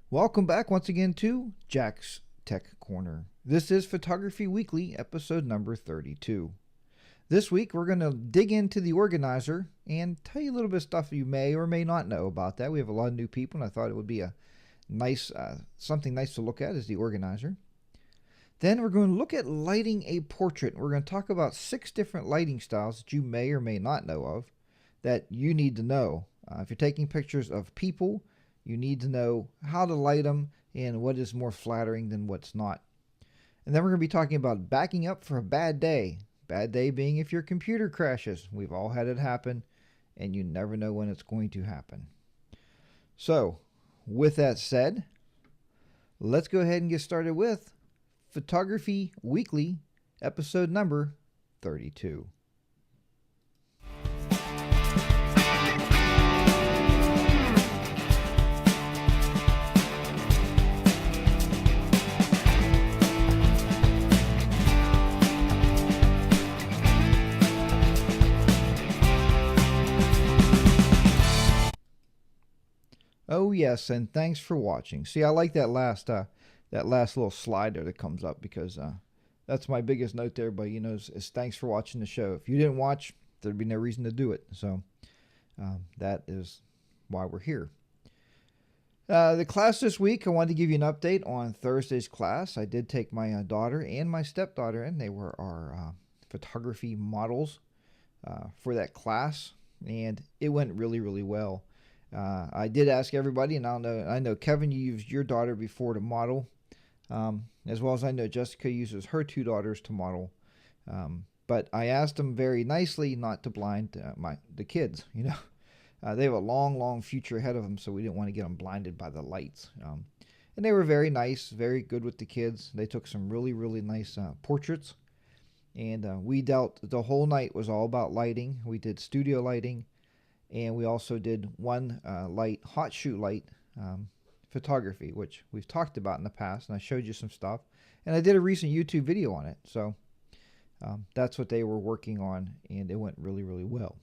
Welcome back once again to Jack's Tech Corner. This is Photography Weekly, episode number 32. This week we're going to dig into the organizer and tell you a little bit of stuff you may or may not know about that. We have a lot of new people, and I thought it would be a nice, something nice to look at is the organizer. Then we're going to look at lighting a portrait. We're going to talk about 6 different lighting styles that you may or may not know of that you need to know. If you're taking pictures of people, you need to know how to light them and what is more flattering than what's not. And then we're going to be talking about backing up for a bad day. Bad day being if your computer crashes. We've all had it happen, and you never know when it's going to happen. So, with that said, let's go ahead and get started with Photography Weekly, episode number 32. Oh yes, and thanks for watching. See, I like that last little slider that comes up because that's my biggest note to everybody. Is thanks for watching the show. If you didn't watch, there'd be no reason to do it. So that is why we're here. The class this week, I wanted to give you an update on Thursday's class. I did take my daughter and my stepdaughter in. They were our photography models for that class, and it went really, really well. I did ask everybody, and I know Kevin, you used your daughter before to model, as well as I know Jessica uses her 2 daughters to model. But I asked them very nicely not to blind the kids. They have a long, long future ahead of them, so we didn't want to get them blinded by the lights. And they were very nice, very good with the kids. They took some really, really nice portraits, and we dealt the whole night was all about lighting. We did studio lighting. And we also did one hot shoe light photography, which we've talked about in the past, and I showed you some stuff. And I did a recent YouTube video on it, so that's what they were working on, and it went really, really well.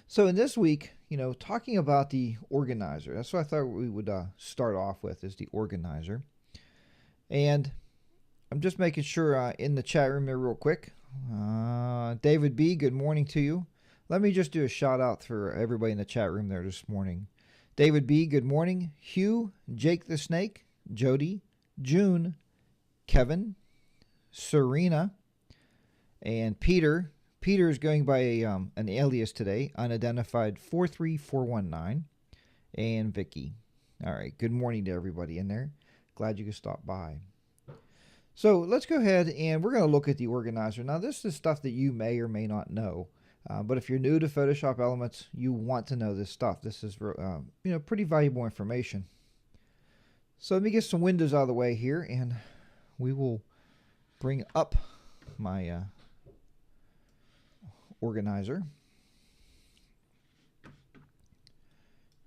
So in this week, talking about the organizer, that's what I thought we would start off with, is the organizer. And I'm just making sure in the chat room there real quick. David B., good morning to you. Let me just do a shout out for everybody in the chat room there this morning. David B., good morning. Hugh, Jake the Snake, Jody, June, Kevin, Serena, and Peter. Peter is going by an alias today, unidentified 43419, and Vicky. All right, good morning to everybody in there. Glad you could stop by. So let's go ahead and we're going to look at the organizer. Now, this is stuff that you may or may not know. But if you're new to Photoshop Elements, you want to know this stuff. This is pretty valuable information. So let me get some windows out of the way here, and we will bring up my organizer.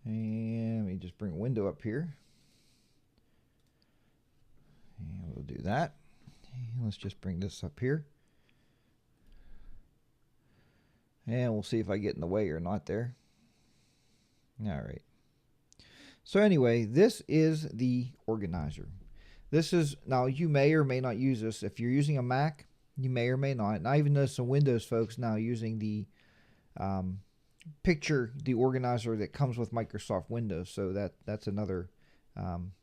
And let me just bring a window up here. And we'll do that. And let's just bring this up here. And we'll see if I get in the way or not there. All right. So anyway, this is the organizer. Now you may or may not use this. If you're using a Mac, you may or may not. And I even know some Windows folks now using the the organizer that comes with Microsoft Windows. So that's another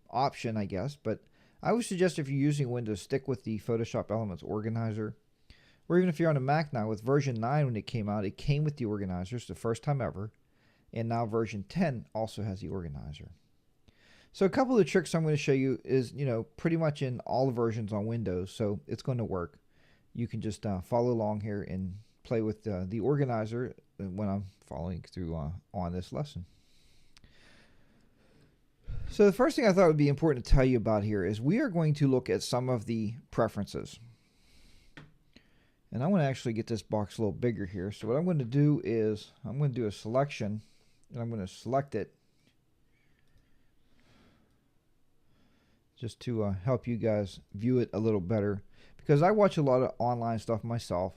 option, I guess. But I would suggest if you're using Windows, stick with the Photoshop Elements organizer. Or even if you're on a Mac now, with version 9 when it came out, it came with the organizer. It's the first time ever. And now version 10 also has the organizer. So a couple of the tricks I'm going to show you is, pretty much in all the versions on Windows. So it's going to work. You can just follow along here and play with the organizer when I'm following through on this lesson. So the first thing I thought would be important to tell you about here is we are going to look at some of the preferences. And I want to actually get this box a little bigger here. So what I'm going to do is I'm going to do a selection, and I'm going to select it just to help you guys view it a little better. Because I watch a lot of online stuff myself,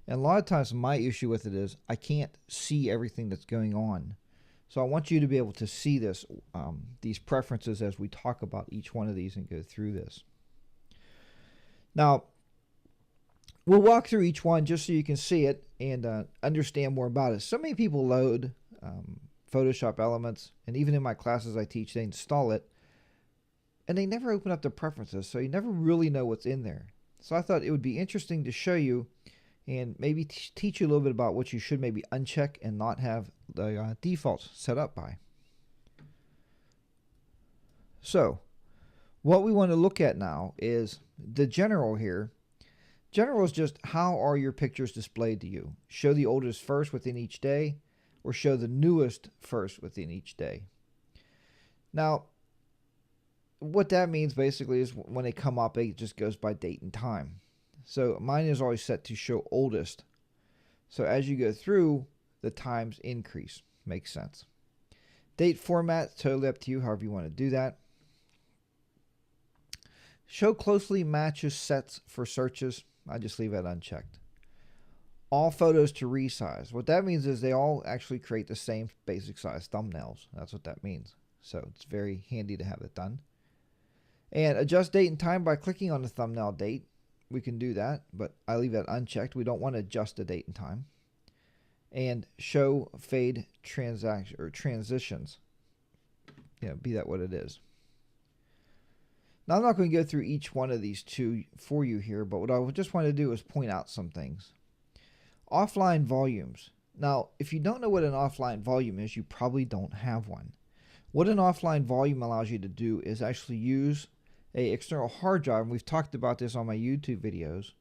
and a lot of times my issue with it is I can't see everything that's going on. So I want you to be able to see this, these preferences as we talk about each one of these and go through this. Now, we'll walk through each one just so you can see it and understand more about it. So many people load Photoshop Elements, and even in my classes I teach, they install it, and they never open up the preferences, so you never really know what's in there. So I thought it would be interesting to show you and maybe teach you a little bit about what you should maybe uncheck and not have the defaults set up by. So what we want to look at now is the general here. General is just how are your pictures displayed to you. Show the oldest first within each day, or show the newest first within each day. Now, what that means basically is when they come up, it just goes by date and time. So mine is always set to show oldest. So as you go through, the times increase. Makes sense. Date format, totally up to you, however you want to do that. Show closely matches sets for searches. I just leave that unchecked. All photos to resize. What that means is they all actually create the same basic size thumbnails. That's what that means. So it's very handy to have it done. And adjust date and time by clicking on the thumbnail date. We can do that, but I leave that unchecked. We don't want to adjust the date and time. And show fade transaction or transitions. Yeah, be that what it is. Now I'm not going to go through each one of these two for you here, but what I just want to do is point out some things. Offline volumes. Now, if you don't know what an offline volume is, you probably don't have one. What an offline volume allows you to do is actually use an external hard drive, and we've talked about this on my YouTube videos.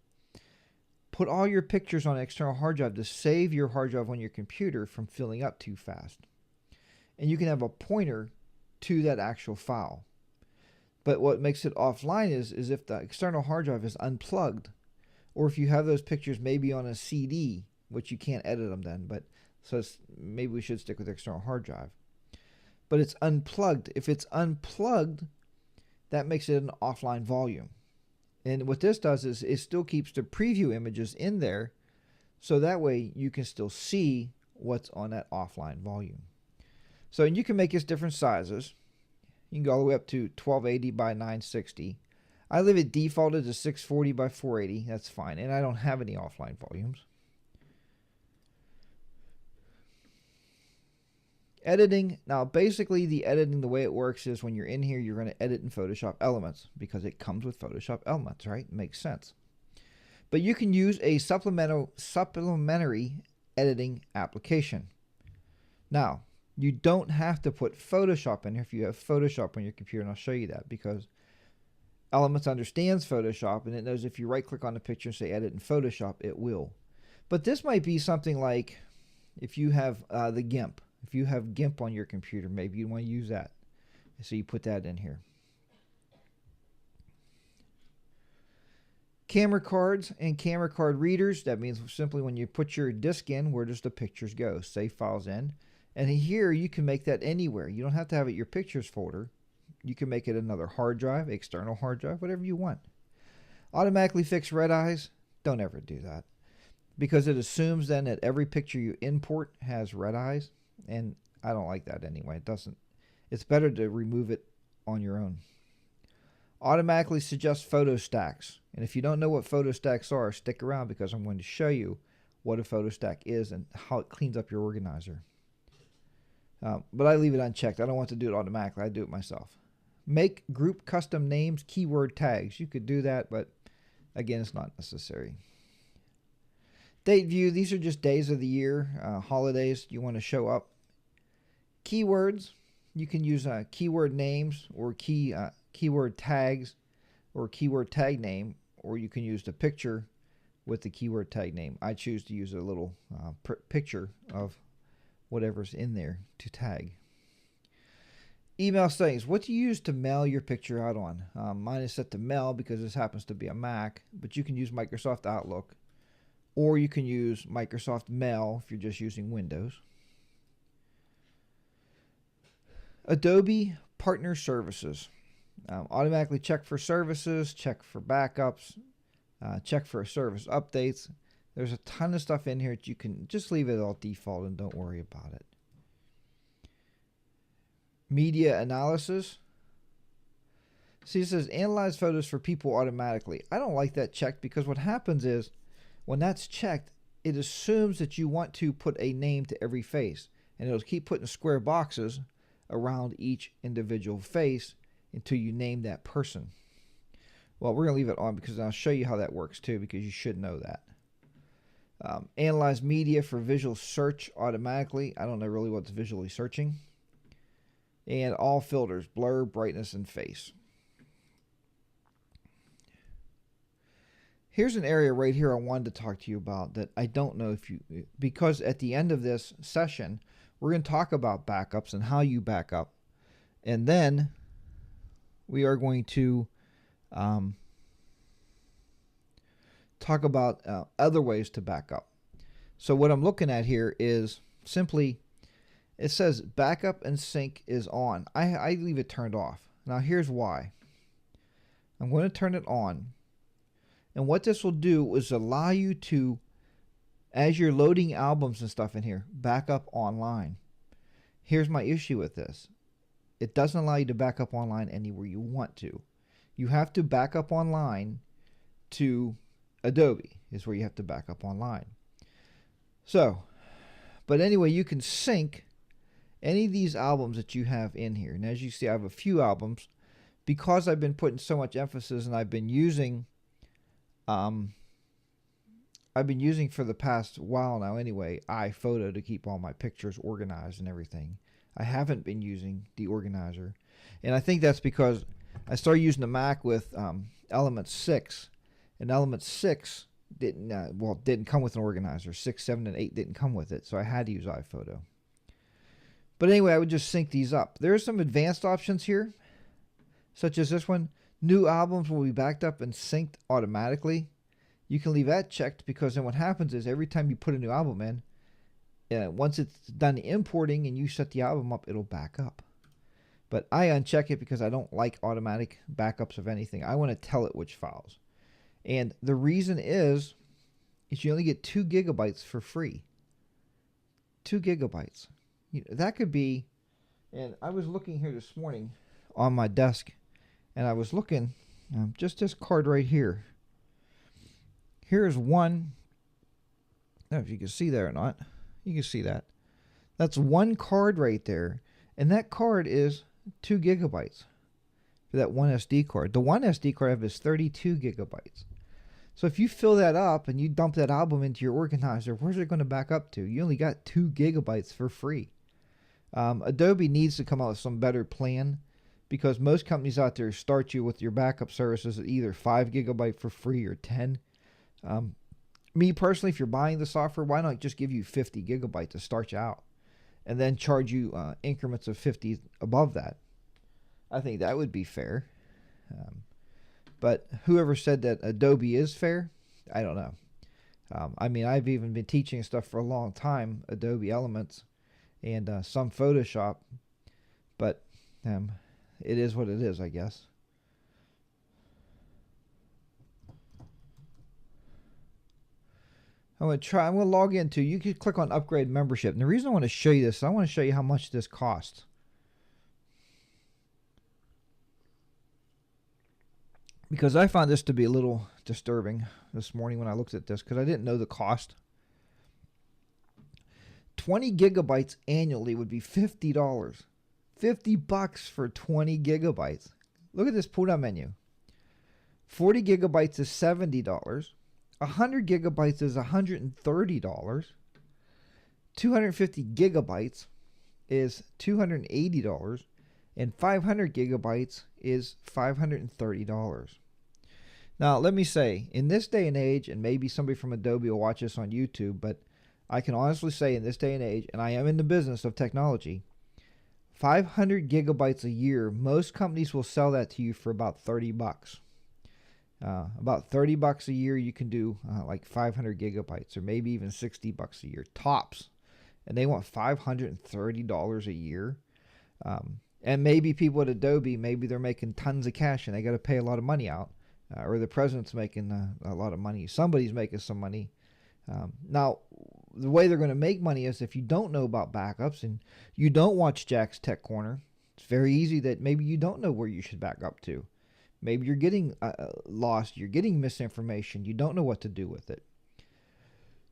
Put all your pictures on an external hard drive to save your hard drive on your computer from filling up too fast. And you can have a pointer to that actual file. But what makes it offline is if the external hard drive is unplugged, or if you have those pictures maybe on a CD, which you can't edit them then, but so maybe we should stick with external hard drive. But it's unplugged. If it's unplugged, that makes it an offline volume. And what this does is it still keeps the preview images in there, so that way you can still see what's on that offline volume. So you can make this different sizes. You can go all the way up to 1280 by 960. I leave it defaulted to 640 by 480. That's fine. And I don't have any offline volumes. Editing. Now, basically, the editing, the way it works is when you're in here, you're going to edit in Photoshop Elements because it comes with Photoshop Elements, right? Makes sense. But you can use a supplementary editing application. Now, you don't have to put Photoshop in here if you have Photoshop on your computer, and I'll show you that because Elements understands Photoshop, and it knows if you right-click on the picture and say Edit in Photoshop, it will. But this might be something like if you have the GIMP. If you have GIMP on your computer, maybe you want to use that. So you put that in here. Camera cards and camera card readers. That means simply when you put your disk in, where does the pictures go? Save files in. And here you can make that anywhere. You don't have to have it your pictures folder. You can make it another hard drive, external hard drive, whatever you want. Automatically fix red eyes. Don't ever do that. Because it assumes then that every picture you import has red eyes. And I don't like that anyway. It doesn't. It's better to remove it on your own. Automatically suggest photo stacks. And if you don't know what photo stacks are, stick around because I'm going to show you what a photo stack is and how it cleans up your organizer. But I leave it unchecked. I don't want to do it automatically. I do it myself. Make group custom names, keyword tags. You could do that, but again, it's not necessary. Date view. These are just days of the year, holidays you want to show up. Keywords. You can use keyword names or keyword tags or keyword tag name, or you can use the picture with the keyword tag name. I choose to use a little picture of whatever's in there to tag. Email settings. What do you use to mail your picture out on? Mine is set to mail because this happens to be a Mac, but you can use Microsoft Outlook, or you can use Microsoft Mail if you're just using Windows. Adobe Partner Services. Automatically check for services, check for backups, check for service updates. There's a ton of stuff in here that you can just leave it all default and don't worry about it. Media analysis. See, it says analyze photos for people automatically. I don't like that checked because what happens is when that's checked, it assumes that you want to put a name to every face. And it'll keep putting square boxes around each individual face until you name that person. Well, we're going to leave it on because I'll show you how that works too, because you should know that. Analyze media for visual search automatically. I don't know really what's visually searching. And all filters, blur, brightness, and face. Here's an area right here I wanted to talk to you about that I don't know if you, because at the end of this session, we're going to talk about backups and how you back up. And then we are going to talk about other ways to back up. So what I'm looking at here is simply, it says backup and sync is on. I leave it turned off. Now here's why. I'm going to turn it on. And what this will do is allow you to, as you're loading albums and stuff in here, back up online. Here's my issue with this. It doesn't allow you to back up online anywhere you want to. You have to back up online to Adobe is where you have to back up online. So, but anyway, you can sync any of these albums that you have in here. And as you see, I have a few albums because I've been putting so much emphasis and I've been using for the past while now anyway, iPhoto to keep all my pictures organized and everything. I haven't been using the organizer. And I think that's because I started using the Mac with Element 6. And Element 6 didn't come with an organizer. 6, 7, and 8 didn't come with it. So I had to use iPhoto. But anyway, I would just sync these up. There are some advanced options here, such as this one. New albums will be backed up and synced automatically. You can leave that checked because then what happens is every time you put a new album in, once it's done importing and you set the album up, it'll back up. But I uncheck it because I don't like automatic backups of anything. I want to tell it which files. And the reason is you only get 2 gigabytes for free. 2 gigabytes. That could be, and I was looking here this morning on my desk, and I was looking, just this card right here. Here's one. I don't know if you can see that or not. You can see that. That's one card right there. And that card is 2 gigabytes for that one SD card. The one SD card I have is 32 gigabytes. So if you fill that up and you dump that album into your organizer, where's it going to back up to? You only got 2 gigabytes for free. Adobe needs to come out with some better plan because most companies out there start you with your backup services at either 5 gigabyte for free or 10. Me personally, if you're buying the software, why not just give you 50 gigabytes to start you out and then charge you increments of 50 above that? I think that would be fair. But whoever said that Adobe is fair, I don't know. I mean, I've even been teaching stuff for a long time, Adobe Elements and some Photoshop, but it is what it is, I guess. I'm going to log into, you can click on upgrade membership. And the reason I want to show you this, I want to show you how much this costs. Because I found this to be a little disturbing this morning when I looked at this because I didn't know the cost. 20 gigabytes annually would be $50. $50 for 20 gigabytes. Look at this pull-down menu. 40 gigabytes is $70. 100 gigabytes is $130. 250 gigabytes is $280. And 500 gigabytes is $530. Now, let me say, in this day and age, and maybe somebody from Adobe will watch this on YouTube, but I can honestly say in this day and age, and I am in the business of technology, 500 gigabytes a year, most companies will sell that to you for about $30. About $30 a year, you can do like 500 gigabytes, or maybe even $60 a year, tops. And they want $530 a year. And maybe people at Adobe, maybe they're making tons of cash and they got to pay a lot of money out. Or the president's making a lot of money. Somebody's making some money. Now, the way they're going to make money is if you don't know about backups and you don't watch Jack's Tech Corner, It's very easy that maybe you don't know where you should back up to. Maybe you're getting lost. You're getting misinformation. You don't know what to do with it.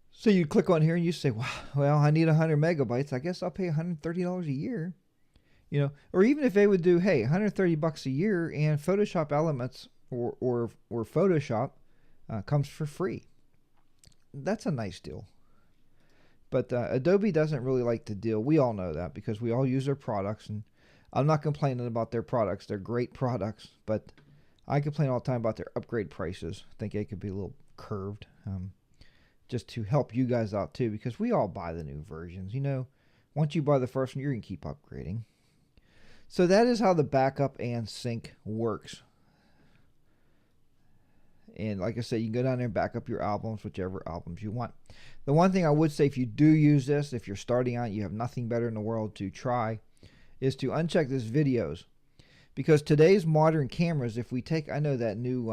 So you click on here and you say, well, I need 100 megabytes. I guess I'll pay $130 a year. You know, or even if they would do, hey, $130 a year and Photoshop Elements or Photoshop comes for free. That's a nice deal. But Adobe doesn't really like to deal. We all know that because we all use their products, and I'm not complaining about their products. They're great products, but I complain all the time about their upgrade prices. I think they could be a little curved, just to help you guys out too, because we all buy the new versions. You know, once you buy the first one, you're going to keep upgrading. So that is how the backup and sync works. And like I said, you can go down there and back up your albums, whichever albums you want. The one thing I would say, if you do use this, if you're starting out, you have nothing better in the world to try, is to uncheck this videos. Because today's modern cameras, if we take, I know that new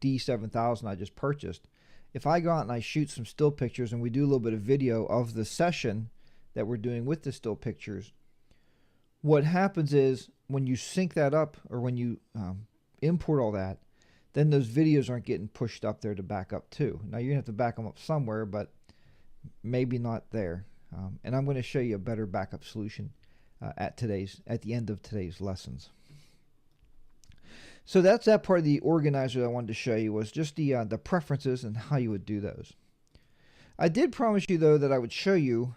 D7000 I just purchased, if I go out and I shoot some still pictures and we do a little bit of video of the session that we're doing with the still pictures, what happens is when you sync that up, or when you import all that, then those videos aren't getting pushed up there to back up too. Now you're going to have to back them up somewhere, but maybe not there. And I'm going to show you a better backup solution at the end of today's lessons. So that's that part of the organizer that I wanted to show you, was just the preferences and how you would do those. I did promise you though that I would show you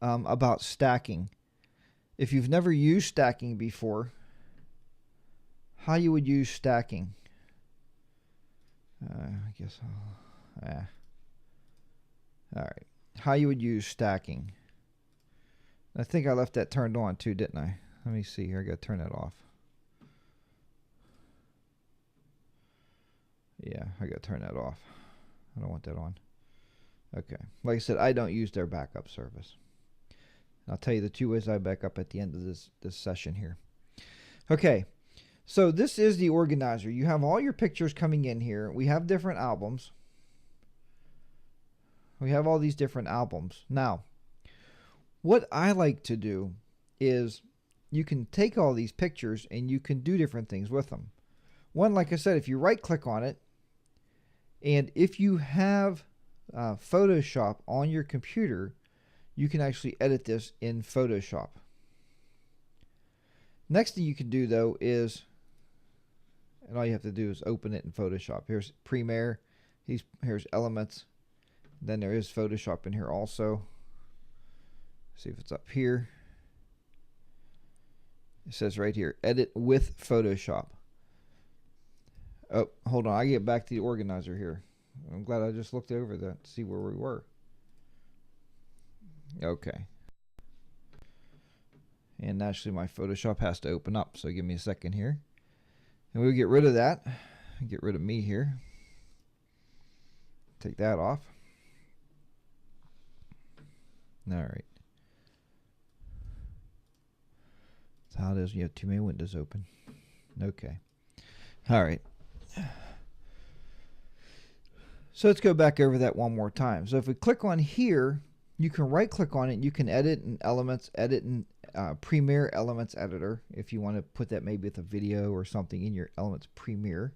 about stacking. If you've never used stacking before, how you would use stacking. I guess all right, how you would use stacking. I think I left that turned on too, didn't I? Let me see here. I got to turn that off. Yeah, I got to turn that off. I don't want that on. Okay. Like I said, I don't use their backup service. I'll tell you the two ways I back up at the end of this session here. Okay. So this is the organizer. You have all your pictures coming in here. We have different albums. We have all these different albums. Now, what I like to do is you can take all these pictures and you can do different things with them. One, like I said, if you right click on it, and if you have Photoshop on your computer, you can actually edit this in Photoshop. Next thing you can do though is, and all you have to do is open it in Photoshop. Here's Premiere, here's Elements, then there is Photoshop in here also. See if it's up here. It says right here, edit with Photoshop. Oh, hold on, I get back to the organizer here. I'm glad I just looked over that to see where we were. Okay. And naturally my Photoshop has to open up, so give me a second here. And we'll get rid of that. Get rid of me here. Take that off. All right. That's how it is. You have too many windows open. Okay. All right. So let's go back over that one more time. So if we click on here, you can right click on it. You can edit in Elements, edit in Premiere Elements Editor if you want to put that maybe with a video or something in your Elements Premiere.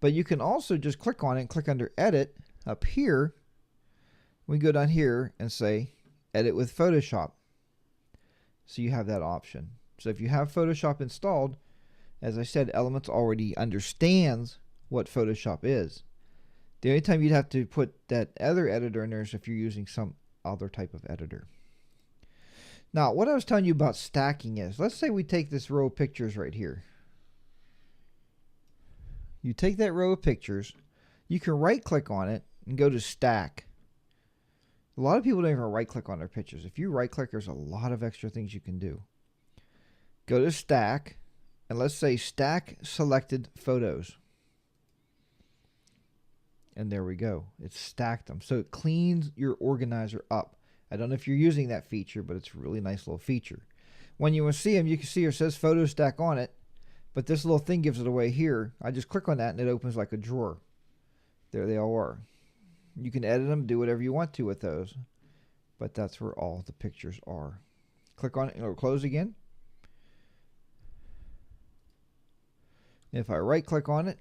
But you can also just click on it and click under Edit up here. We go down here and say Edit with Photoshop. So you have that option. So if you have Photoshop installed, as I said, Elements already understands what Photoshop is. The only time you'd have to put that other editor in there is if you're using some other type of editor. Now, what I was telling you about stacking is, let's say we take this row of pictures right here. You take that row of pictures, you can right click on it and go to stack. A lot of people don't even right click on their pictures. If you right click, there's a lot of extra things you can do. Go to stack, and let's say stack selected photos. And there we go. It's stacked them. So it cleans your organizer up. I don't know if you're using that feature, but it's a really nice little feature. When you want to see them, you can see it says photo stack on it, but this little thing gives it away here. I just click on that and it opens like a drawer. There they all are. You can edit them, do whatever you want to with those, but that's where all the pictures are. Click on it, or close again. If I right click on it,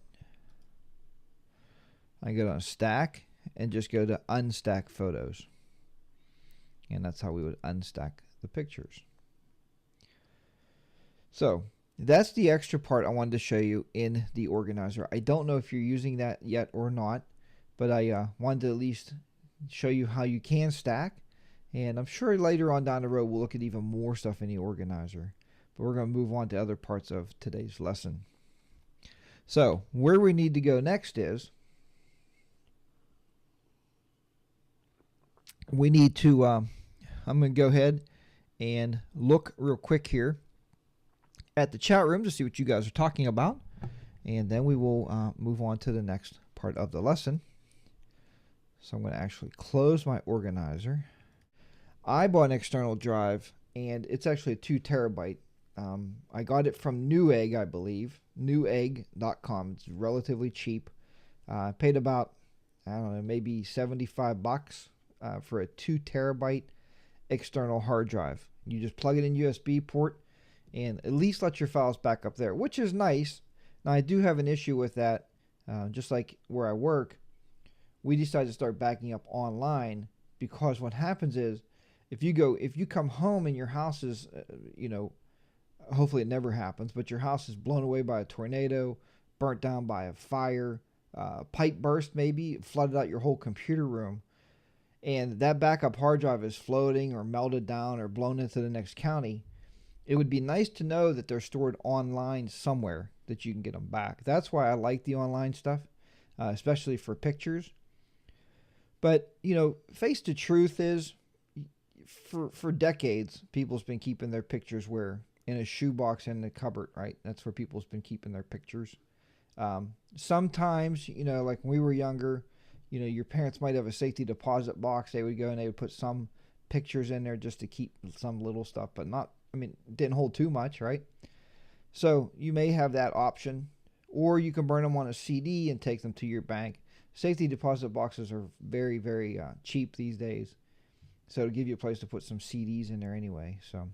I go to stack and just go to unstack photos. And that's how we would unstack the pictures. So that's the extra part I wanted to show you in the organizer. I don't know if you're using that yet or not, but I wanted to at least show you how you can stack. And I'm sure later on down the road we'll look at even more stuff in the organizer. But we're going to move on to other parts of today's lesson. So where we need to go next is we need to, I'm going to go ahead and look real quick here at the chat room to see what you guys are talking about. And then we will move on to the next part of the lesson. So I'm going to actually close my organizer. I bought an external drive, and it's actually a 2 terabyte. I got it from Newegg, I believe. Newegg.com. It's relatively cheap. I paid about, I don't know, maybe $75 for a 2 terabyte external hard drive. You just plug it in USB port and at least let your files back up there, which is nice. Now I do have an issue with that. Just like where I work, we decided to start backing up online, because what happens is if you come home and your house is, hopefully it never happens, but your house is blown away by a tornado, burnt down by a fire, pipe burst maybe, flooded out your whole computer room, and that backup hard drive is floating or melted down or blown into the next county, it would be nice to know that they're stored online somewhere that you can get them back. That's why I like the online stuff, especially for pictures. But, face the truth is, for decades, people's been keeping their pictures where? In a shoebox in the cupboard, right? That's where people's been keeping their pictures. Sometimes, like when we were younger, your parents might have a safety deposit box. They would go and they would put some pictures in there just to keep some little stuff, but didn't hold too much, right? So you may have that option, or you can burn them on a CD and take them to your bank. Safety deposit boxes are very, very cheap these days. So it'll give you a place to put some CDs in there anyway. So,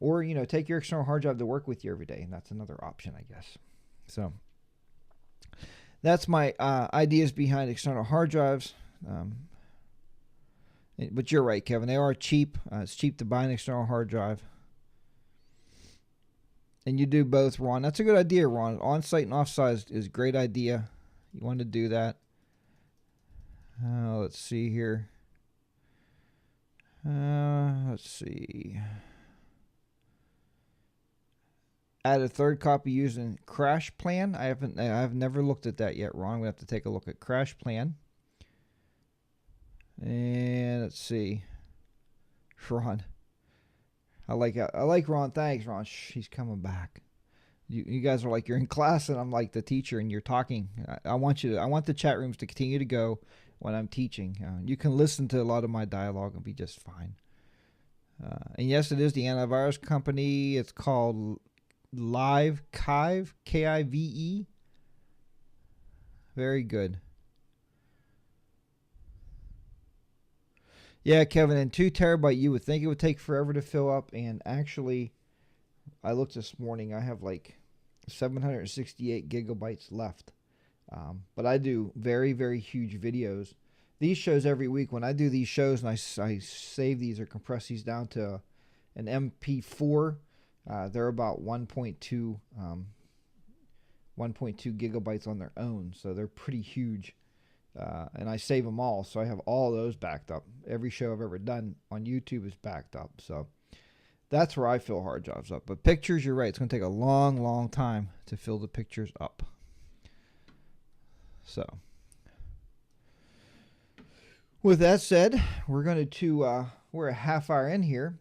or, take your external hard drive to work with you every day. And that's another option, I guess. So that's my ideas behind external hard drives. But you're right, Kevin. They are cheap. It's cheap to buy an external hard drive. And you do both, Ron. That's a good idea, Ron. On-site and off-site is a great idea. You want to do that. Let's see here. Let's see. Add a third copy using CrashPlan. I've never looked at that yet, Ron. We have to take a look at CrashPlan. And let's see. Ron. I like Ron. Thanks, Ron. He's coming back. You guys are like you're in class and I'm like the teacher and you're talking. I want the chat rooms to continue to go when I'm teaching. You can listen to a lot of my dialogue and be just fine. And yes, it is the antivirus company. It's called LiveKive, Kive. Very good. Yeah, Kevin, and 2 terabyte, you would think it would take forever to fill up. And actually, I looked this morning. I have like 768 gigabytes left. But I do very, very huge videos. These shows every week, when I do these shows and I save these or compress these down to an MP4, they're about 1.2 gigabytes on their own. So they're pretty huge. And I save them all, so I have all those backed up. Every show I've ever done on YouTube is backed up. So that's where I fill hard drives up. But pictures, you're right. It's going to take a long, long time to fill the pictures up. So with that said, we're going to, we're a half hour in here.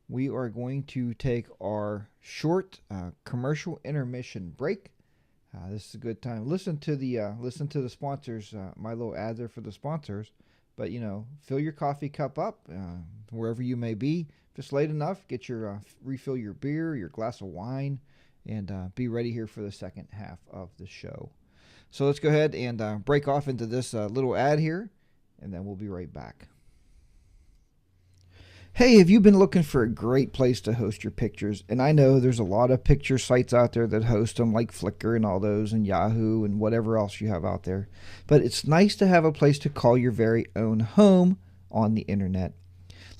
We are going to take our short commercial intermission break. This is a good time. Listen to the sponsors. My little ads are for the sponsors. But, fill your coffee cup up wherever you may be. If it's late enough, get your refill your beer, your glass of wine, and be ready here for the second half of the show. So let's go ahead and break off into this little ad here, and then we'll be right back. Hey, have you been looking for a great place to host your pictures? And I know there's a lot of picture sites out there that host them, like Flickr and all those, and Yahoo and whatever else you have out there. But it's nice to have a place to call your very own home on the internet.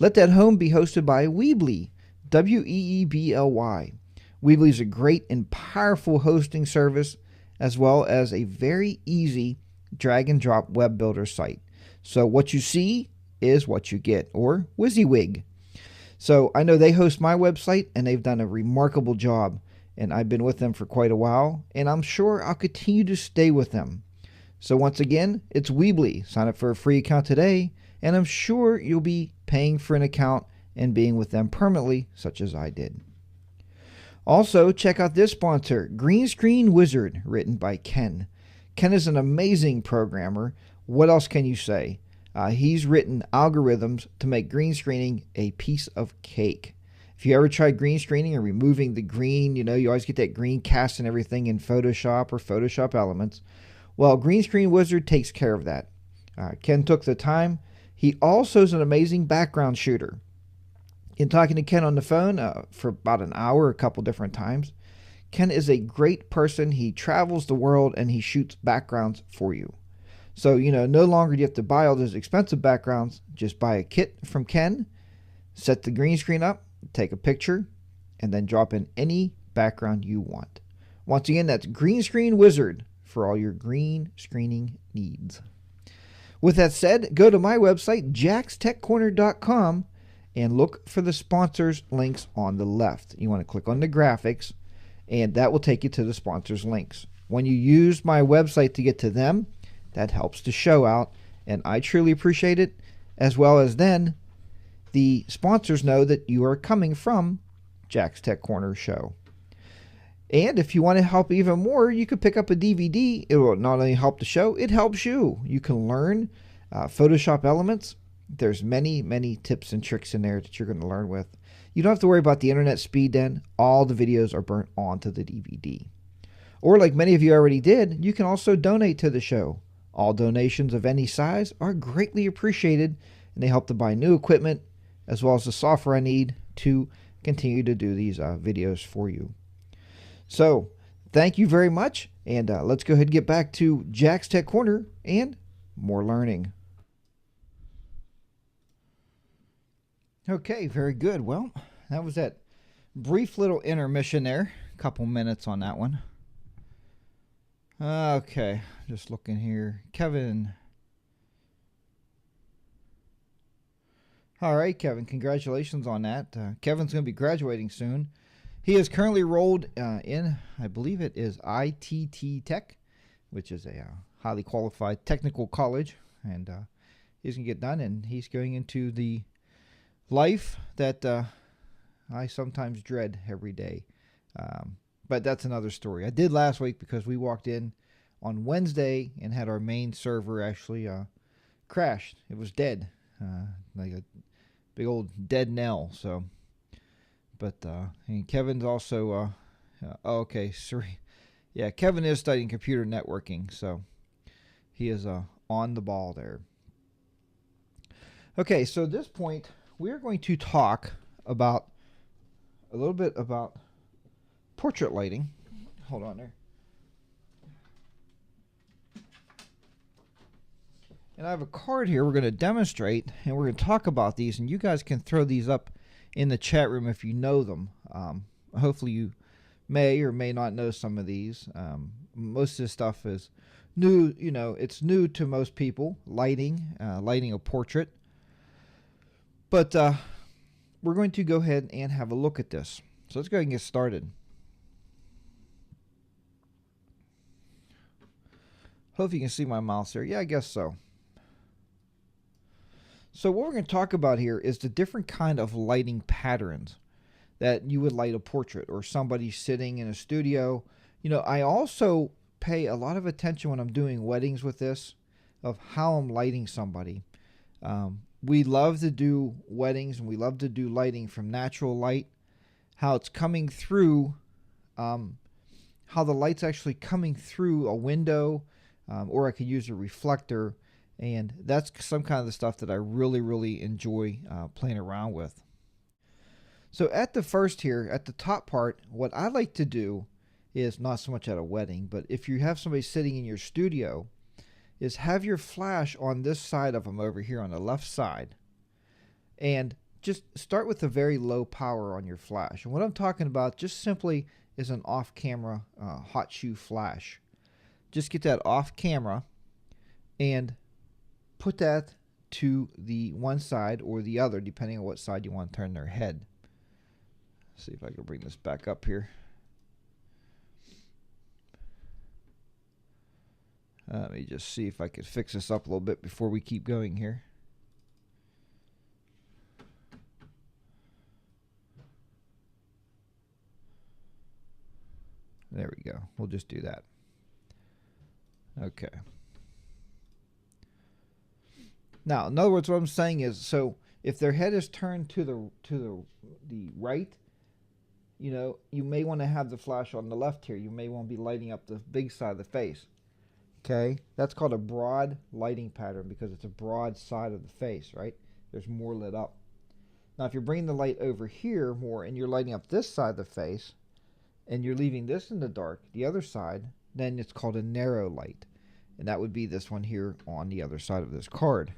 Let that home be hosted by Weebly, Weebly. Weebly is a great and powerful hosting service, as well as a very easy drag and drop web builder site. So what you see is what you get, or WYSIWYG. So I know they host my website, and they've done a remarkable job, and I've been with them for quite a while, and I'm sure I'll continue to stay with them. So once again, it's Weebly. Sign up for a free account today, and I'm sure you'll be paying for an account and being with them permanently, such as I did. Also, check out this sponsor, Green Screen Wizard, written by Ken. Ken is an amazing programmer. What else can you say? He's written algorithms to make green screening a piece of cake. If you ever tried green screening and removing the green, you always get that green cast and everything in Photoshop or Photoshop Elements. Well, Green Screen Wizard takes care of that. Ken took the time. He also is an amazing background shooter. In talking to Ken on the phone for about an hour, a couple different times, Ken is a great person. He travels the world and he shoots backgrounds for you. So, no longer do you have to buy all those expensive backgrounds. Just buy a kit from Ken, set the green screen up, take a picture, and then drop in any background you want. Once again, that's Green Screen Wizard for all your green screening needs. With that said, go to my website, jackstechcorner.com, and look for the sponsors links on the left. You want to click on the graphics, and that will take you to the sponsors links. When you use my website to get to them, that helps the show out, and I truly appreciate it, as well as then the sponsors know that you are coming from Jack's Tech Corner Show. And if you want to help even more, you could pick up a DVD. It will not only help the show, it helps you. You can learn Photoshop Elements. There's many, many tips and tricks in there that you're going to learn with. You don't have to worry about the internet speed then. All the videos are burnt onto the DVD. Or like many of you already did, you can also donate to the show. All donations of any size are greatly appreciated, and they help to buy new equipment as well as the software I need to continue to do these videos for you. So, thank you very much, and let's go ahead and get back to Jack's Tech Corner and more learning. Okay, very good. Well, that was that brief little intermission there. A couple minutes on that one. Okay, just looking here. Kevin. All right, Kevin, congratulations on that. Kevin's going to be graduating soon. He is currently enrolled in, I believe it is ITT Tech, which is a highly qualified technical college. And he's going to get done, and he's going into the life that I sometimes dread every day. But that's another story. I did last week because we walked in on Wednesday and had our main server actually crashed. It was dead, like a big old dead Nell. So, but and Kevin's also okay, sorry, yeah, Kevin is studying computer networking, so he is on the ball there. Okay, so at this point we're going to talk about a little bit about portrait lighting. Hold on there. And I have a card here we're going to demonstrate, and we're going to talk about these, and you guys can throw these up in the chat room if you know them. Hopefully you may or may not know some of these. Most of this stuff is new, it's new to most people, lighting a portrait. But we're going to go ahead and have a look at this. So let's go ahead and get started. Hope you can see my mouse there. Yeah, I guess so. So what we're going to talk about here is the different kind of lighting patterns that you would light a portrait or somebody sitting in a studio. I also pay a lot of attention when I'm doing weddings with this of how I'm lighting somebody. We love to do weddings and we love to do lighting from natural light, how it's coming through, how the light's actually coming through a window, or I could use a reflector And that's some kind of the stuff that I really, really enjoy playing around with. So at the first here, at the top part, what I like to do is not so much at a wedding, but if you have somebody sitting in your studio, is have your flash on this side of them over here on the left side. And just start with a very low power on your flash. And what I'm talking about just simply is an off-camera hot shoe flash. Just get that off camera and put that to the one side or the other, depending on what side you want to turn their head. Let's see if I can bring this back up here. Let me just see if I could fix this up a little bit before we keep going here. There we go. We'll just do that. Okay. Now, in other words, what I'm saying is, so if their head is turned to the right, you know, you may want to have the flash on the left here. You may want to be lighting up the big side of the face. Okay, that's called a broad lighting pattern because it's a broad side of the face, right? There's more lit up. Now, if you're bringing the light over here more and you're lighting up this side of the face and you're leaving this in the dark, the other side, then it's called a narrow light. And that would be this one here on the other side of this card.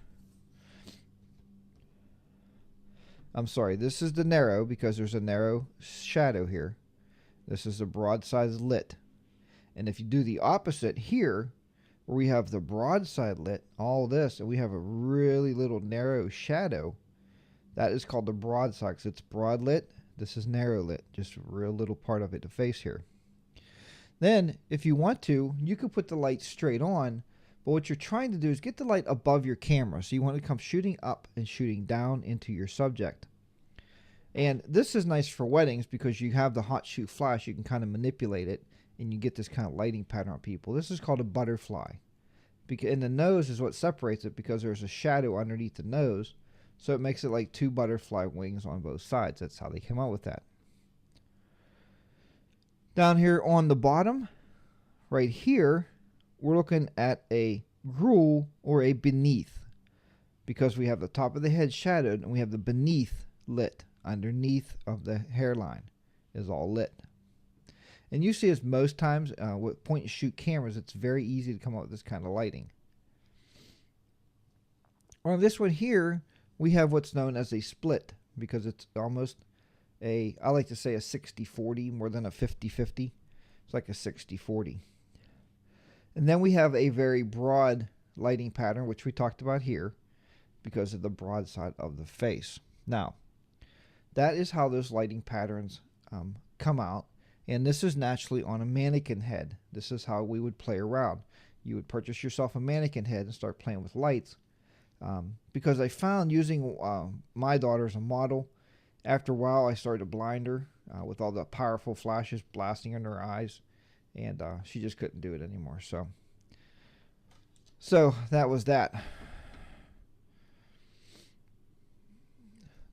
I'm sorry, this is the narrow because there's a narrow shadow here. This is the broad side lit. And if you do the opposite here, where we have the broad side lit, all this, and we have a really little narrow shadow, that is called the broad side because it's broad lit. This is narrow lit, just a real little part of it, the face here. Then, if you want to, you could put the light straight on, but what you're trying to do is get the light above your camera. So you want to come shooting up and shooting down into your subject. And this is nice for weddings because you have the hot shoe flash. You can kind of manipulate it and you get this kind of lighting pattern on people. This is called a butterfly. And the nose is what separates it because there's a shadow underneath the nose. So it makes it like two butterfly wings on both sides. That's how they came up with that. Down here on the bottom, right here, we're looking at a gruel or a beneath because we have the top of the head shadowed and we have the beneath lit. Underneath of the hairline is all lit. And you see this most times with point and shoot cameras, it's very easy to come up with this kind of lighting. On this one here, we have what's known as a split because it's almost I like to say a 60-40 more than a 50-50. It's like a 60-40. And then we have a very broad lighting pattern, which we talked about here because of the broad side of the face. Now, that is how those lighting patterns come out. And this is naturally on a mannequin head. This is how we would play around. You would purchase yourself a mannequin head and start playing with lights. Because I found using my daughter as a model, after a while I started to blind her with all the powerful flashes blasting in her eyes. And she just couldn't do it anymore. So that was that.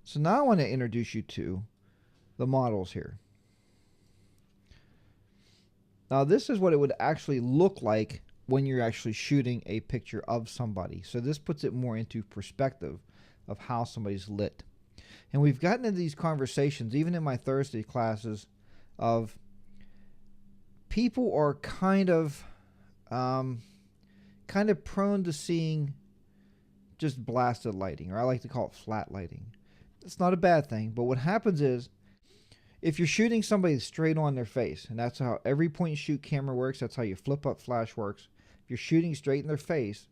So now I want to introduce you to the models here. Now this is what it would actually look like when you're actually shooting a picture of somebody. So this puts it more into perspective of how somebody's lit. And we've gotten into these conversations, even in my Thursday classes, of people are kind of prone to seeing just blasted lighting, or I like to call it flat lighting. It's not a bad thing, but what happens is if you're shooting somebody straight on their face, and that's how every point and shoot camera works, that's how your flip up flash works. If you're shooting straight in their face,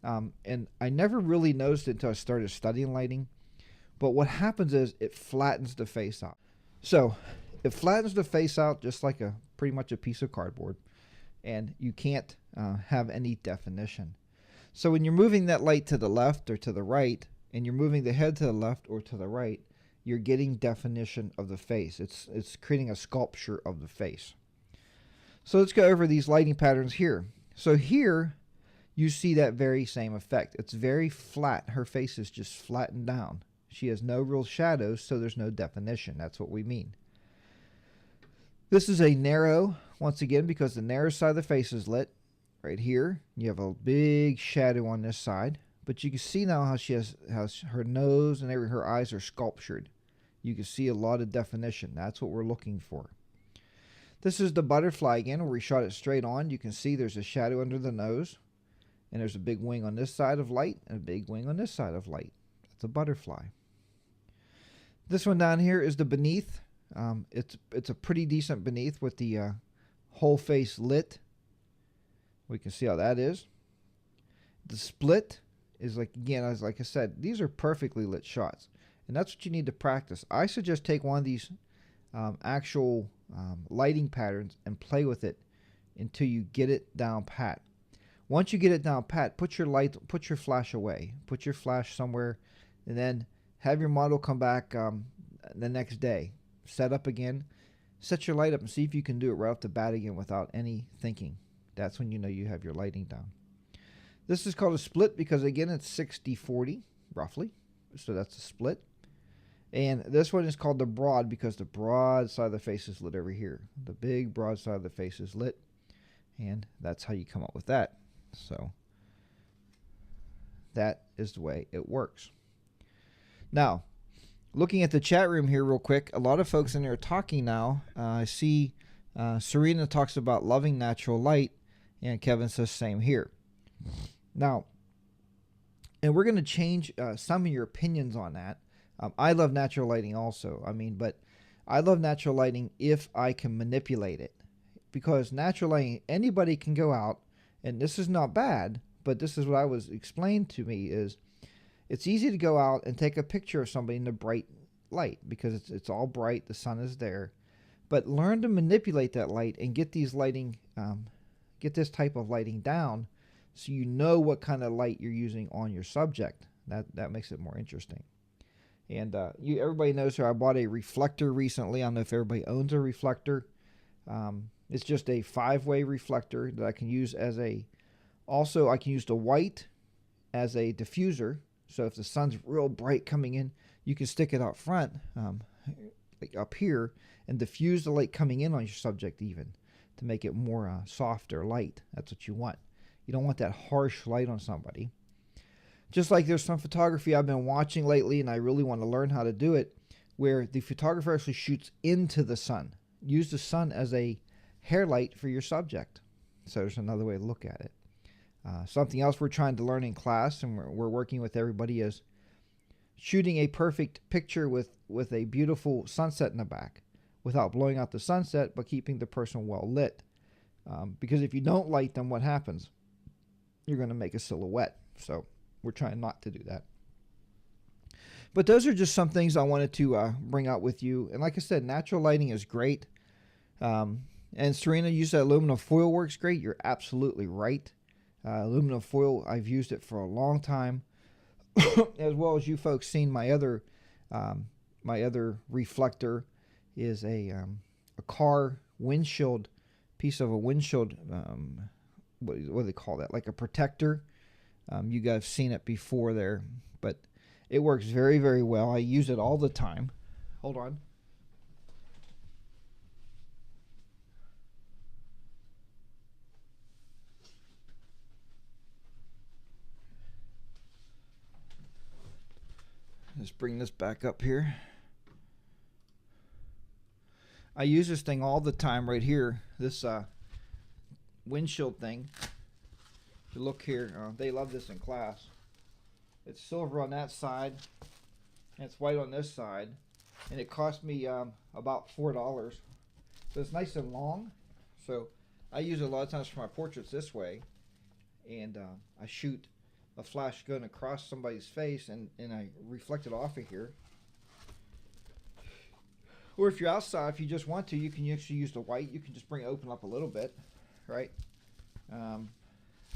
and I never really noticed it until I started studying lighting, but what happens is it flattens the face out. So it flattens the face out just like pretty much a piece of cardboard, and you can't have any definition. So when you're moving that light to the left or to the right, and you're moving the head to the left or to the right, you're getting definition of the face. It's creating a sculpture of the face. So let's go over these lighting patterns here. So here you see that very same effect. It's very flat. Her face is just flattened down. She has no real shadows, so there's no definition. That's what we mean. This is a narrow, once again, because the narrow side of the face is lit. right here. You have a big shadow on this side, but you can see now how she has her nose and her eyes are sculptured. You can see a lot of definition. That's what we're looking for. This is the butterfly again, where we shot it straight on. You can see there's a shadow under the nose, and there's a big wing on this side of light and a big wing on this side of light. That's a butterfly. This one down here is the beneath. It's a pretty decent beneath with the whole face lit. We can see how that is. The split is again, like I said, these are perfectly lit shots, and that's what you need to practice. I suggest take one of these actual lighting patterns and play with it until you get it down pat. Once you get it down pat, put your flash away, put your flash somewhere, and then have your model come back the next day. Set up again, set your light up, and see if you can do it right off the bat again without any thinking. That's when you know you have your lighting down. This is called a split because, again, it's 60-40, roughly. So that's a split. And this one is called the broad because the broad side of the face is lit over here. The big broad side of the face is lit. And that's how you come up with that. So that is the way it works. Now, looking at the chat room here real quick, a lot of folks in there are talking now. I see Serena talks about loving natural light, and Kevin says same here. Now, and we're going to change some of your opinions on that. I love natural lighting also. But I love natural lighting if I can manipulate it. Because natural lighting, anybody can go out, and this is not bad, but this is what I was explained to me is it's easy to go out and take a picture of somebody in the bright light because it's all bright, the sun is there. But learn to manipulate that light and get these lighting, get this type of lighting down so you know what kind of light you're using on your subject. That makes it more interesting. And everybody knows here I bought a reflector recently. I don't know if everybody owns a reflector. It's just a 5-way reflector that I can use also I can use the white as a diffuser. So if the sun's real bright coming in, you can stick it out front, like up here, and diffuse the light coming in on your subject even to make it more softer light. That's what you want. You don't want that harsh light on somebody. Just like there's some photography I've been watching lately, and I really want to learn how to do it, where the photographer actually shoots into the sun. Use the sun as a hair light for your subject. So there's another way to look at it. Something else we're trying to learn in class, and we're working with everybody, is shooting a perfect picture with a beautiful sunset in the back without blowing out the sunset, but keeping the person well lit. Because if you don't light them, what happens? You're going to make a silhouette. So we're trying not to do that. But those are just some things I wanted to bring out with you. And like I said, natural lighting is great. And Serena, you said aluminum foil works great. You're absolutely right. Aluminum foil, I've used it for a long time. As well as you folks seen my other reflector is a car windshield, piece of a windshield, what do they call that? Like a protector. You guys have seen it before there, but it works very, very well. I use it all the time. Hold on. Let's bring this back up here. I use this thing all the time right here. This windshield thing. If you look here, they love this in class. It's silver on that side, and it's white on this side, and it cost me about $4. So it's nice and long. So I use it a lot of times for my portraits this way, and I shoot a flash gun across somebody's face, and I reflect it off of here. Or if you're outside, if you just want to, you can actually use the white. You can just bring it open up a little bit, right?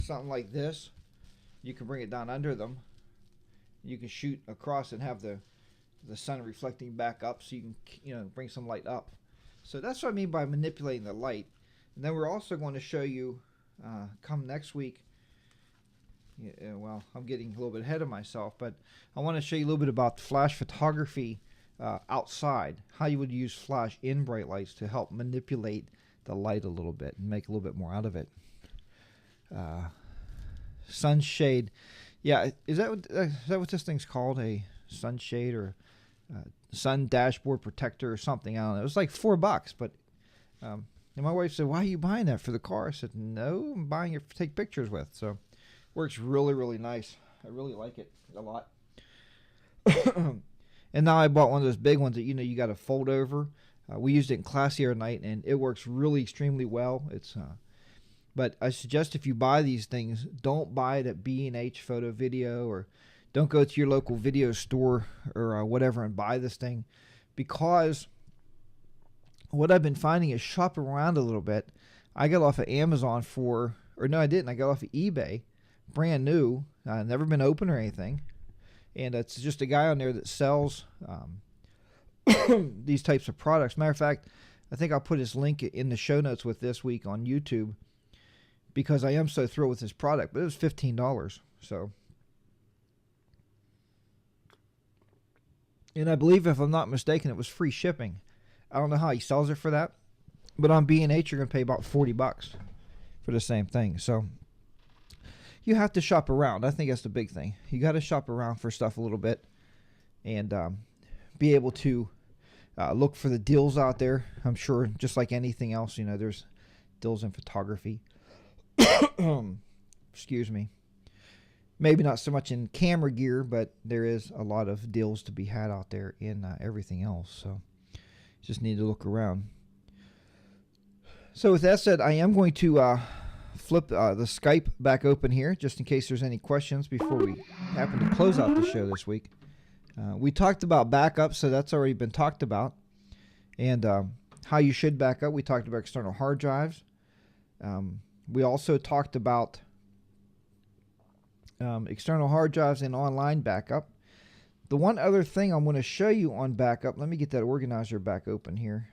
Something like this. You can bring it down under them. You can shoot across and have the sun reflecting back up, so you can bring some light up. So that's what I mean by manipulating the light. And then we're also going to show you come next week. Well, I'm getting a little bit ahead of myself, but I want to show you a little bit about flash photography outside, how you would use flash in bright lights to help manipulate the light a little bit and make a little bit more out of it. sunshade. Yeah, is that what this thing's called? A sunshade or sun dashboard protector or something? I don't know. It was like $4, but and my wife said, "Why are you buying that for the car?" I said, "No, I'm buying it to take pictures with." So, works really, really nice. I really like it a lot. And now I bought one of those big ones that you got to fold over. We used it in class the other night, and it works really extremely well. But I suggest if you buy these things, don't buy it at B&H Photo Video, or don't go to your local video store or whatever and buy this thing, because what I've been finding is shop around a little bit. I got off of Amazon or no, I didn't. I got off of eBay, brand new, never been open or anything. And it's just a guy on there that sells these types of products. Matter of fact, I think I'll put his link in the show notes with this week on YouTube, because I am so thrilled with his product. But it was $15. So, and I believe, if I'm not mistaken, it was free shipping. I don't know how he sells it for that, but on B&H you're going to pay about $40 for the same thing. So you have to shop around. I think that's the big thing. You got to shop around for stuff a little bit, and be able to look for the deals out there. I'm sure, just like anything else, there's deals in photography. Excuse me. Maybe not so much in camera gear, but there is a lot of deals to be had out there in everything else. So just need to look around. So with that said, I am going to flip the Skype back open here, just in case there's any questions before we happen to close out the show this week. We talked about backup, so that's already been talked about, and how you should back up. We talked about external hard drives. We also talked about external hard drives and online backup. The one other thing I'm going to show you on backup, let me get that organizer back open here.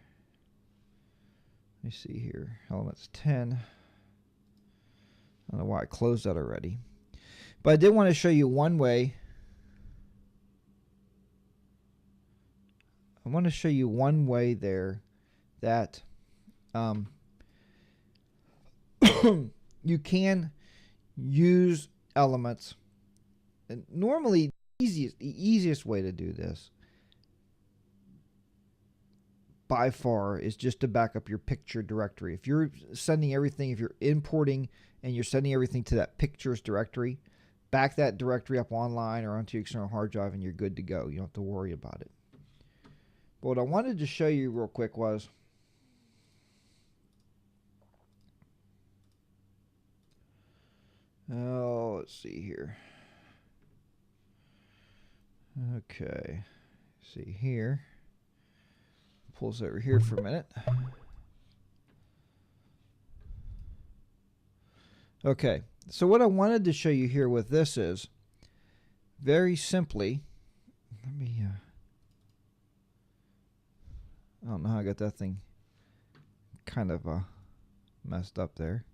Let me see here, Elements 10. I don't know why I closed that already. But I did want to show you one way. I want to show you one way there that you can use Elements. And normally, the easiest way to do this by far is just to back up your picture directory. If you're sending everything, if you're importing and you're sending everything to that pictures directory, back that directory up online or onto your external hard drive, and you're good to go. You don't have to worry about it. But what I wanted to show you real quick was let's see here. Okay, see here. Pulls over here for a minute. Okay, so what I wanted to show you here with this is very simply, let me, I don't know how I got that thing kind of messed up there.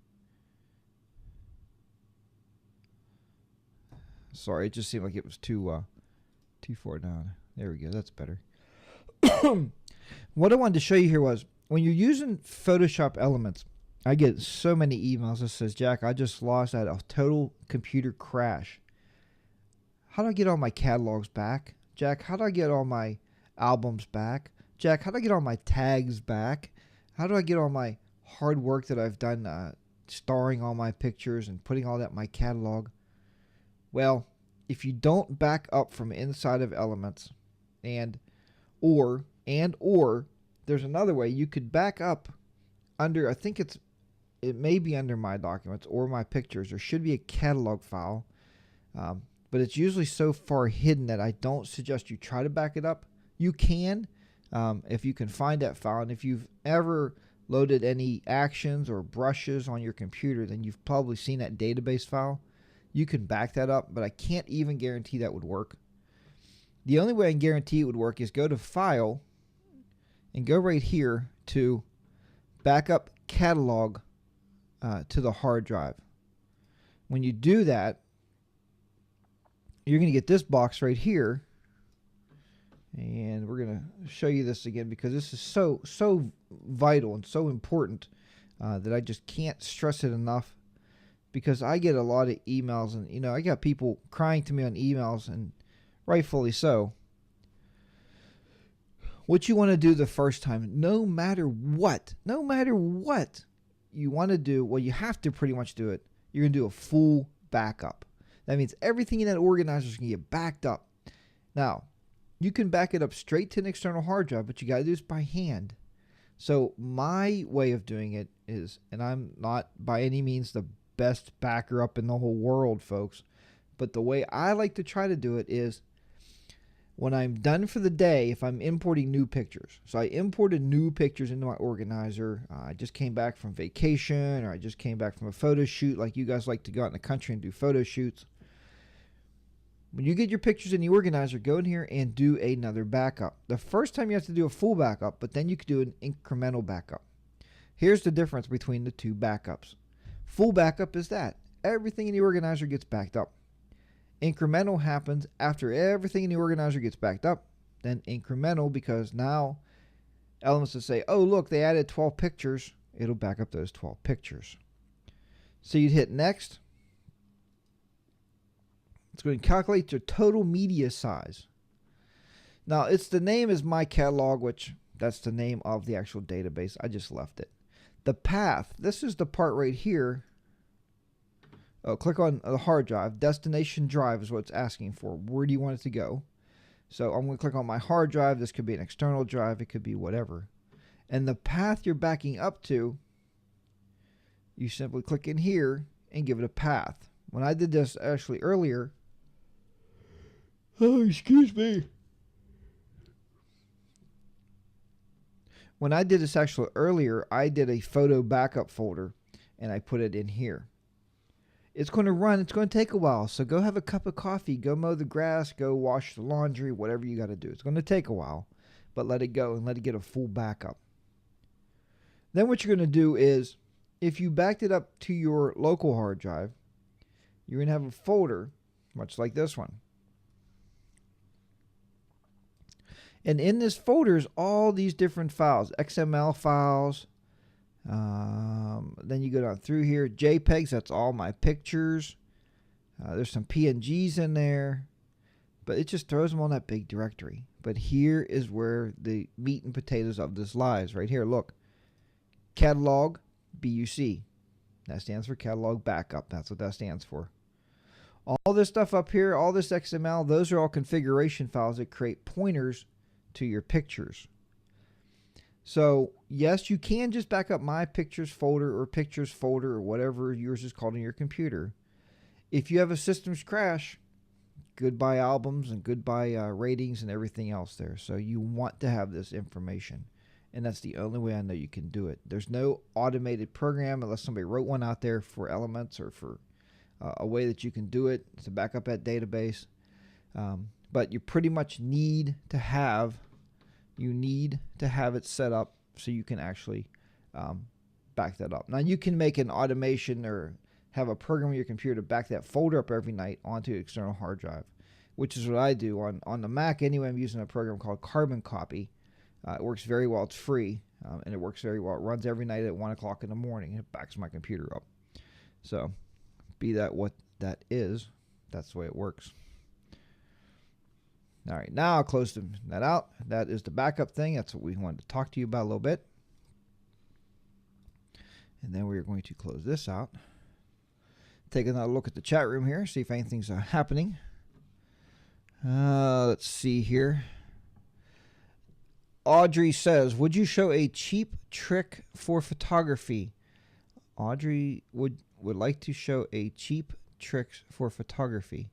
Sorry, it just seemed like it was too far down. There we go, that's better. What I wanted to show you here was, when you're using Photoshop Elements, I get so many emails that says, "Jack, I just lost at a total computer crash. How do I get all my catalogs back? Jack, how do I get all my albums back? Jack, how do I get all my tags back? How do I get all my hard work that I've done starring all my pictures and putting all that in my catalog?" Well, if you don't back up from inside of Elements, or there's another way you could back up under, I think it may be under My Documents or My Pictures. There should be a catalog file, but it's usually so far hidden that I don't suggest you try to back it up. You can, if you can find that file, and if you've ever loaded any actions or brushes on your computer, then you've probably seen that database file. You can back that up, but I can't even guarantee that would work. The only way I can guarantee it would work is go to File and go right here to Backup Catalog to the hard drive. When you do that, you're going to get this box right here, and we're going to show you this again because this is so vital and so important that I just can't stress it enough, because I get a lot of emails, and I got people crying to me on emails, and rightfully so. What you want to do the first time, no matter what you want to do, well, you have to pretty much do it. You're going to do a full backup. That means everything in that organizer is going to get backed up. Now, you can back it up straight to an external hard drive, but you got to do this by hand. So my way of doing it is, and I'm not by any means the best backer up in the whole world, folks, but the way I like to try to do it is, when I'm done for the day, if I'm importing new pictures. So I imported new pictures into my organizer. I just came back from vacation, or I just came back from a photo shoot, like you guys like to go out in the country and do photo shoots. When you get your pictures in the organizer, go in here and do another backup. The first time you have to do a full backup, but then you can do an incremental backup. Here's the difference between the two backups. Full backup is that everything in the organizer gets backed up. Incremental happens after everything in the organizer gets backed up. Then incremental, because now Elements will say, oh, look, they added 12 pictures. It'll back up those 12 pictures. So you'd hit next. It's going to calculate your total media size. Now, the name is My Catalog, which that's the name of the actual database. I just left it. The path, this is the part right here. Oh, click on the hard drive. Destination drive is what it's asking for. Where do you want it to go? So I'm going to click on my hard drive. This could be an external drive. It could be whatever. And the path you're backing up to, you simply click in here and give it a path. When I did this actually earlier, oh, excuse me. When I did this actually earlier, I did a photo backup folder and I put it in here. It's going to run. It's going to take a while. So go have a cup of coffee. Go mow the grass. Go wash the laundry. Whatever you got to do. It's going to take a while. But let it go and let it get a full backup. Then what you're going to do is, if you backed it up to your local hard drive, you're going to have a folder, much like this one. And in this folder is all these different files, XML files. Then you go down through here, JPEGs, that's all my pictures. There's some PNGs in there, but it just throws them on that big directory. But here is where the meat and potatoes of this lies, right here. Look, catalog, BUC. That stands for catalog backup. That's what that stands for. All this stuff up here, all this XML, those are all configuration files that create pointers to your pictures. So yes, you can just back up My Pictures folder or Pictures folder or whatever yours is called in your computer. If you have a systems crash, goodbye albums and goodbye ratings and everything else there. So you want to have this information. And that's the only way I know you can do it. There's no automated program unless somebody wrote one out there for Elements or for a way that you can do it to back up that database. But you pretty much need to have it set up so you can actually back that up. Now you can make an automation or have a program on your computer to back that folder up every night onto an external hard drive, which is what I do on the Mac. Anyway, I'm using a program called Carbon Copy. It works very well. It's free, and it works very well. It runs every night at 1 o'clock in the morning. It backs my computer up. So be that what that is, that's the way it works. All right, now I'll close that out. That is the backup thing. That's what we wanted to talk to you about a little bit. And then we're going to close this out. Take another look at the chat room here, see if anything's happening. Let's see here. Audrey says, would you show a cheap trick for photography? Audrey would like to show a cheap trick for photography.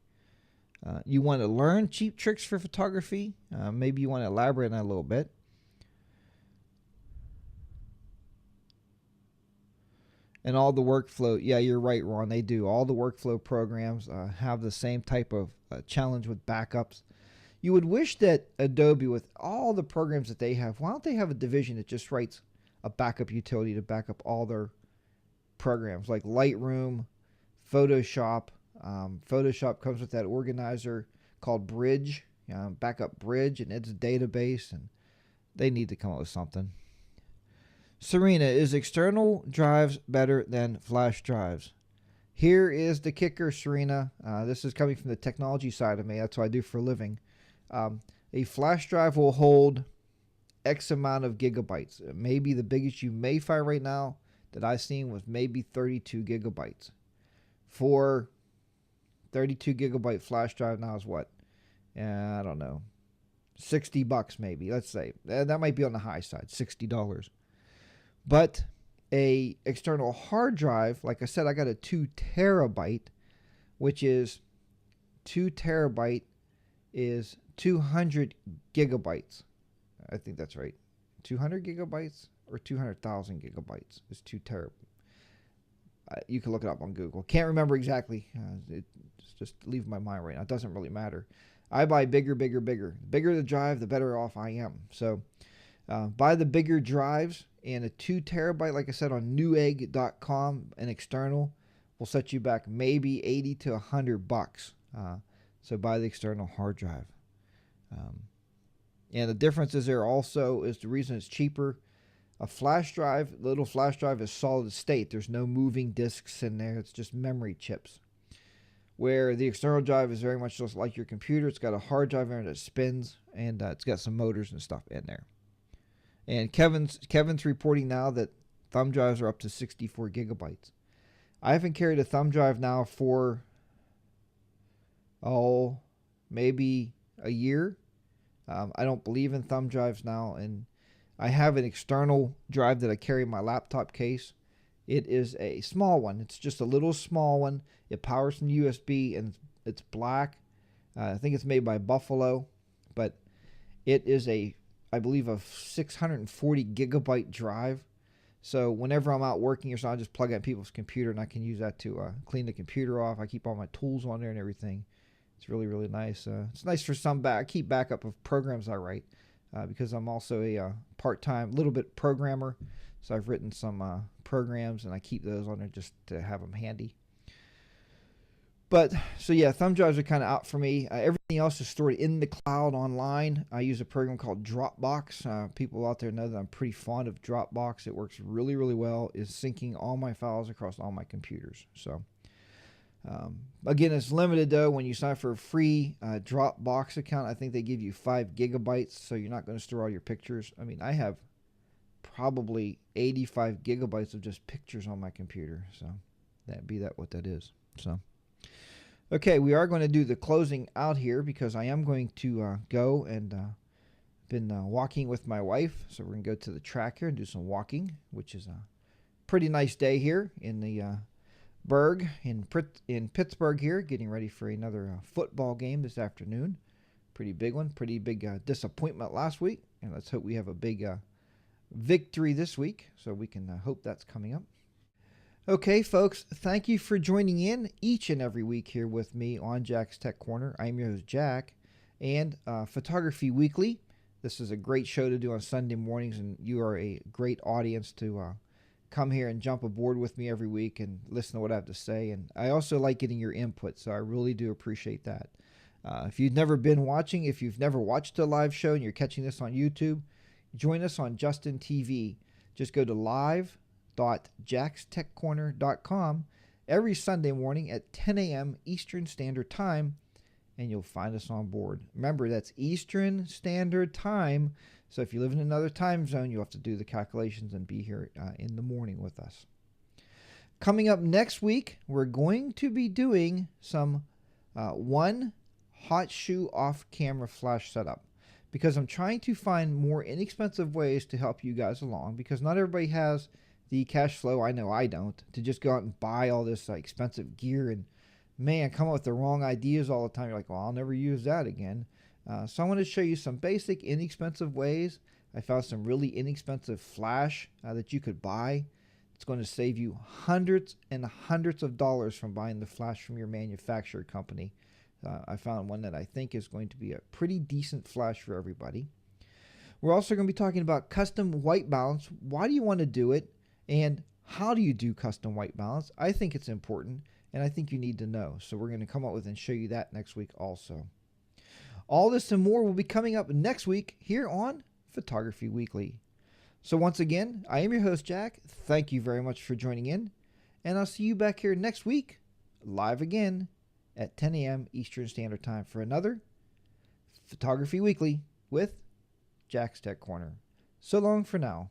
You want to learn cheap tricks for photography? Maybe you want to elaborate on that a little bit. And all the workflow, yeah, you're right, Ron. They do. All the workflow programs have the same type of challenge with backups. You would wish that Adobe, with all the programs that they have, why don't they have a division that just writes a backup utility to back up all their programs, like Lightroom, Photoshop. Photoshop comes with that organizer called Bridge, backup Bridge, and it's a database, and they need to come up with something. Serena, is external drives better than flash drives? Here is the kicker, Serena. This is coming from the technology side of me. That's what I do for a living. A flash drive will hold X amount of gigabytes. Maybe the biggest you may find right now that I've seen was maybe 32 gigabytes. For 32 gigabyte flash drive now is what? I don't know. $60 maybe, let's say. That might be on the high side, $60. But a external hard drive, like I said, I got a 2 terabyte, which is 2 terabyte is 200 gigabytes. I think that's right. 200 gigabytes or 200,000 gigabytes is 2 terabytes. You can look it up on Google. Can't remember exactly. It's just leaving my mind right now. It doesn't really matter. I buy bigger, bigger, bigger. The bigger the drive, the better off I am. So buy the bigger drives, and a 2 terabyte, like I said, on newegg.com, an external will set you back maybe $80 to $100. So buy the external hard drive. And the difference is there also is the reason it's cheaper. A flash drive, little flash drive, is solid state. There's no moving disks in there. It's just memory chips. Where the external drive is very much just like your computer. It's got a hard drive in there that spins, and it's got some motors and stuff in there. And Kevin's reporting now that thumb drives are up to 64 gigabytes. I haven't carried a thumb drive now for, maybe a year. I don't believe in thumb drives now, and I have an external drive that I carry in my laptop case. It is a small one. It's just a little small one. It powers from USB, and it's black. I think it's made by Buffalo, but it is I believe, a 640 gigabyte drive. So whenever I'm out working or something, I just plug it in people's computer, and I can use that to clean the computer off. I keep all my tools on there and everything. It's really, really nice. It's nice for I keep backup of programs I write because I'm also a part-time, little bit programmer. So I've written some programs, and I keep those on there just to have them handy. But, so yeah, thumb drives are kind of out for me. Everything else is stored in the cloud online. I use a program called Dropbox. People out there know that I'm pretty fond of Dropbox. It works really, really well. It's syncing all my files across all my computers. So, again, it's limited, though. When you sign for a free Dropbox account, I think they give you 5 gigabytes, so you're not going to store all your pictures. I mean, I have probably 85 gigabytes of just pictures on my computer. So, that'd be what that is. So. Okay, we are going to do the closing out here because I am going to go and been walking with my wife. So we're going to go to the track here and do some walking, which is a pretty nice day here in the Berg in Pittsburgh here, getting ready for another football game this afternoon. Pretty big one, pretty big disappointment last week. And let's hope we have a big victory this week so we can hope that's coming up. Okay, folks, thank you for joining in each and every week here with me on Jack's Tech Corner. I'm your host, Jack, and Photography Weekly. This is a great show to do on Sunday mornings, and you are a great audience to come here and jump aboard with me every week and listen to what I have to say. And I also like getting your input, so I really do appreciate that. If you've never been watching, if you've never watched a live show and you're catching this on YouTube, join us on Justin TV. Just go to live.jackstechcorner.com every Sunday morning at 10 a.m. Eastern Standard Time, and you'll find us on board. Remember, that's Eastern Standard Time, so if you live in another time zone, you'll have to do the calculations and be here in the morning with us. Coming up next week, we're going to be doing some one hot shoe off-camera flash setup, because I'm trying to find more inexpensive ways to help you guys along, because not everybody has the cash flow, I know I don't, to just go out and buy all this expensive gear and, man, come up with the wrong ideas all the time. You're like, well, I'll never use that again. So I want to show you some basic, inexpensive ways. I found some really inexpensive flash that you could buy. It's going to save you hundreds and hundreds of dollars from buying the flash from your manufacturer company. I found one that I think is going to be a pretty decent flash for everybody. We're also going to be talking about custom white balance. Why do you want to do it? And how do you do custom white balance? I think it's important, and I think you need to know. So we're going to come up with and show you that next week also. All this and more will be coming up next week here on Photography Weekly. So once again, I am your host, Jack. Thank you very much for joining in, and I'll see you back here next week live again at 10 a.m. Eastern Standard Time for another Photography Weekly with Jack's Tech Corner. So long for now.